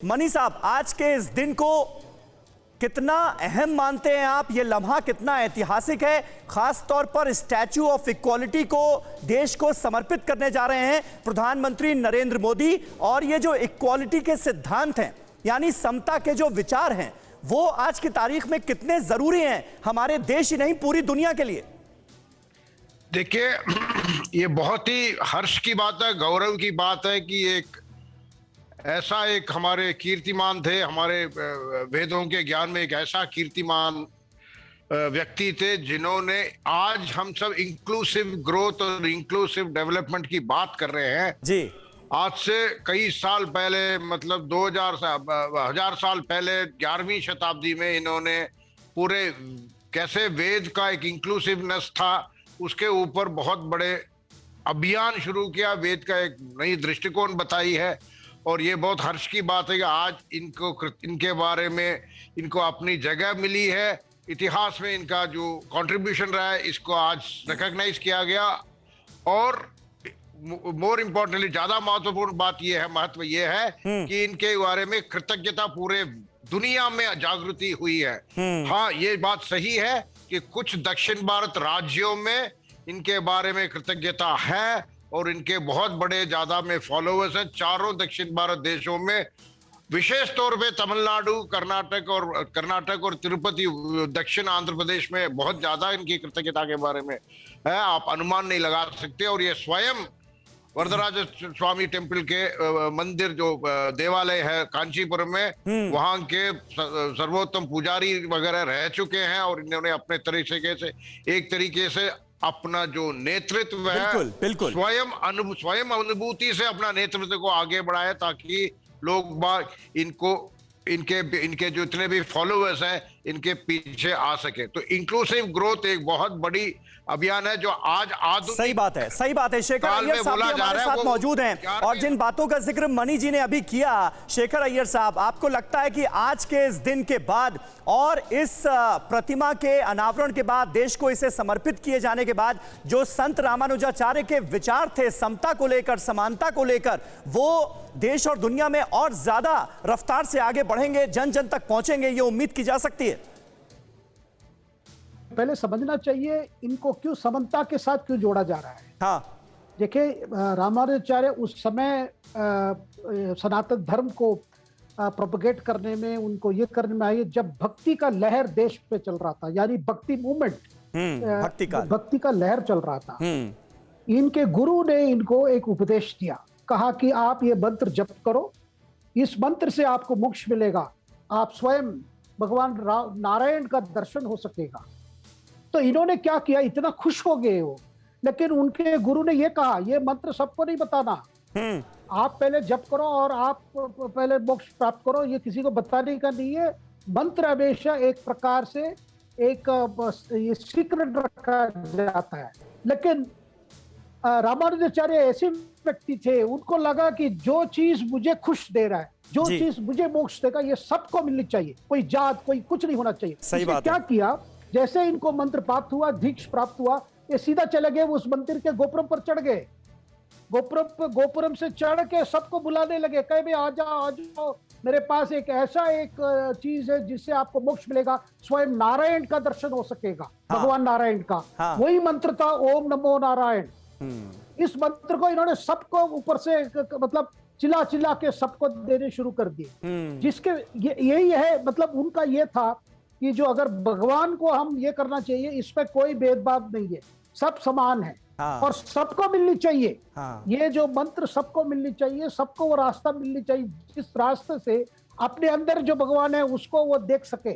Money साहब, आज के इस दिन को कितना अहम मानते हैं आप? ये लम्हा कितना ऐतिहासिक है? खास तौर पर स्टैच्यू ऑफ इक्वालिटी को देश को समर्पित करने जा रहे हैं प्रधानमंत्री नरेंद्र मोदी। और ये जो इक्वालिटी के सिद्धांत हैं, यानी समता के जो विचार हैं, वो आज की तारीख में कितने जरूरी हैं हमारे देश ही नहीं पूरी दुनिया के लिए? देखिए, ये बहुत ही हर्ष की बात है, गौरव की बात है कि एक हमारे कीर्तिमान थे, हमारे वेदों के ज्ञान में एक ऐसा कीर्तिमान व्यक्ति थे जिन्होंने आज हम सब इंक्लूसिव ग्रोथ और इंक्लूसिव डेवलपमेंट की बात कर रहे हैं जी। आज से कई साल पहले, मतलब 1000 साल पहले 11वीं शताब्दी में इन्होंने पूरे कैसे वेद का एक इंक्लूसिवनेस था उसके ऊपर बहुत बड़े अभियान शुरू किया, वेद का एक नई दृष्टिकोण बताई है। और ये बहुत हर्ष की बात है कि आज इनके बारे में इनको अपनी जगह मिली है, इतिहास में इनका जो कंट्रीब्यूशन रहा है इसको आज रिकॉग्नाइज किया गया। और मोर इम्पोर्टेंटली, ज्यादा महत्वपूर्ण बात यह है, महत्व यह है कि इनके बारे में कृतज्ञता पूरे दुनिया में जागृति हुई है। हाँ, ये बात सही है कि कुछ दक्षिण भारत राज्यों में इनके बारे में कृतज्ञता है और इनके बहुत बड़े ज्यादा में फॉलोअर्स हैं। चारों दक्षिण भारत देशों में, विशेष तौर पे तमिलनाडु, कर्नाटक और तिरुपति, दक्षिण आंध्र प्रदेश में बहुत ज्यादा इनकी कृतज्ञता के बारे में है, आप अनुमान नहीं लगा सकते। और ये स्वयं वरदराज स्वामी टेम्पल के मंदिर जो देवालय है कांचीपुरम में, वहां के सर्वोत्तम पुजारी वगैरह रह चुके हैं और इन्होंने अपने तरीके से अपना जो नेतृत्व है बिल्कुल। स्वयं अनुभूति से अपना नेतृत्व को आगे बढ़ाए ताकि लोग इनके जो इतने भी फॉलोअर्स हैं इनके पीछे आ सके। तो इंक्लूसिव ग्रोथ एक बहुत बड़ी अभियान है जो आज आधुनिक, सही बात है। शेखर अय्यर साहब भी हमारे साथ मौजूद हैं और जिन बातों का जिक्र मनी जी ने अभी किया, शेखर अय्यर साहब, आपको लगता है कि आज के इस दिन के बाद और इस प्रतिमा के अनावरण के बाद, देश को इसे समर्पित किए जाने के बाद, जो संत रामानुजाचार्य के विचार थे समता को लेकर, समानता को लेकर, वो देश और दुनिया में और ज्यादा रफ्तार से आगे बढ़ेंगे, जन जन तक पहुंचेंगे, ये उम्मीद की जा सकती है? पहले समझना चाहिए इनको क्यों समता के साथ क्यों जोड़ा जा रहा है। हाँ, देखिए, रामानुजाचार्य उस समय सनातन धर्म को प्रोपगेट करने में, उनको ये करने में आए जब भक्ति का लहर देश पे चल रहा था, यानी भक्ति मूवमेंट, भक्ति का लहर चल रहा था। इनके गुरु ने इनको एक उपदेश दिया, कहा कि आप ये मंत्र जप करो, इस मंत्र से आपको मोक्ष मिलेगा, आप स्वयं भगवान नारायण का दर्शन हो सकेगा। तो इन्होंने क्या किया, इतना खुश हो गए वो, लेकिन उनके गुरु ने ये कहा, ये मंत्र सबको नहीं बताना, आप पहले जप करो और आप पहले मोक्ष प्राप्त करो, ये किसी को बताने का नहीं है। मंत्र हमेशा एक प्रकार से एक ये सीक्रेट रखा जाता है। लेकिन रामानुजाचार्य ऐसे व्यक्ति थे, उनको लगा कि जो चीज मुझे खुश दे रहा है, जो चीज मुझे मोक्ष देगा, ये सबको मिलनी चाहिए, कोई जात, कोई कुछ नहीं होना चाहिए। सही बात क्या किया, जैसे इनको मंत्र प्राप्त हुआ, दीक्षा प्राप्त हुआ, ये सीधा चले गए उस मंदिर के गोपुरम पर चढ़ गए। गोपुरम से चढ़ के सबको बुलाने लगे, कहे भाई आ जाओ, मेरे पास एक ऐसा एक चीज है जिससे आपको मोक्ष मिलेगा, स्वयं नारायण का दर्शन हो सकेगा। भगवान नारायण का वही मंत्र था, ओम नमो नारायण। इस मंत्र को इन्होंने सबको ऊपर से मतलब चिल्ला के सबको देने शुरू कर दिए, जिसके यही है, मतलब उनका ये था कि जो अगर भगवान को हम ये करना चाहिए, इस पे कोई भेदभाव नहीं है, सब समान है और सबको मिलनी चाहिए। ये जो मंत्र सबको मिलनी चाहिए, सबको वो रास्ता मिलनी चाहिए जिस रास्ते से अपने अंदर जो भगवान है उसको वो देख सके।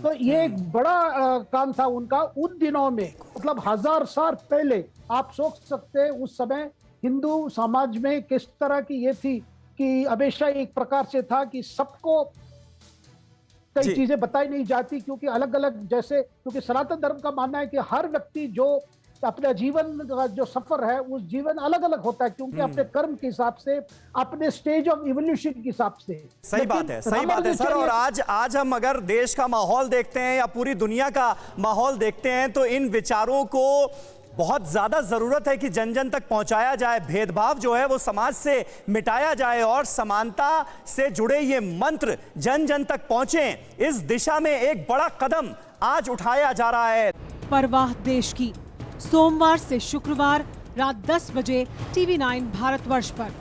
तो ये एक बड़ा काम था उनका उन दिनों में, मतलब 1000 साल पहले। आप सोच सकते हैं उस समय हिंदू समाज में किस तरह की ये थी कि हमेशा एक प्रकार से था कि सबको कई चीजें बताई नहीं जाती, क्योंकि अलग अलग, जैसे क्योंकि सनातन धर्म का मानना है कि हर व्यक्ति जो अपने जीवन का जो सफर है, उस जीवन अलग अलग होता है, क्योंकि अपने कर्म के हिसाब से, अपने स्टेज ऑफ इवोल्यूशन के हिसाब से। सही बात है सर। और आज हम अगर देश का माहौल देखते हैं या पूरी दुनिया का माहौल देखते हैं, तो इन विचारों को बहुत ज्यादा जरूरत है कि जन जन तक पहुंचाया जाए, भेदभाव जो है वो समाज से मिटाया जाए और समानता से जुड़े ये मंत्र जन जन तक पहुंचे। इस दिशा में एक बड़ा कदम आज उठाया जा रहा है। परवाह देश की, सोमवार से शुक्रवार रात 10 बजे TV9 भारतवर्ष पर।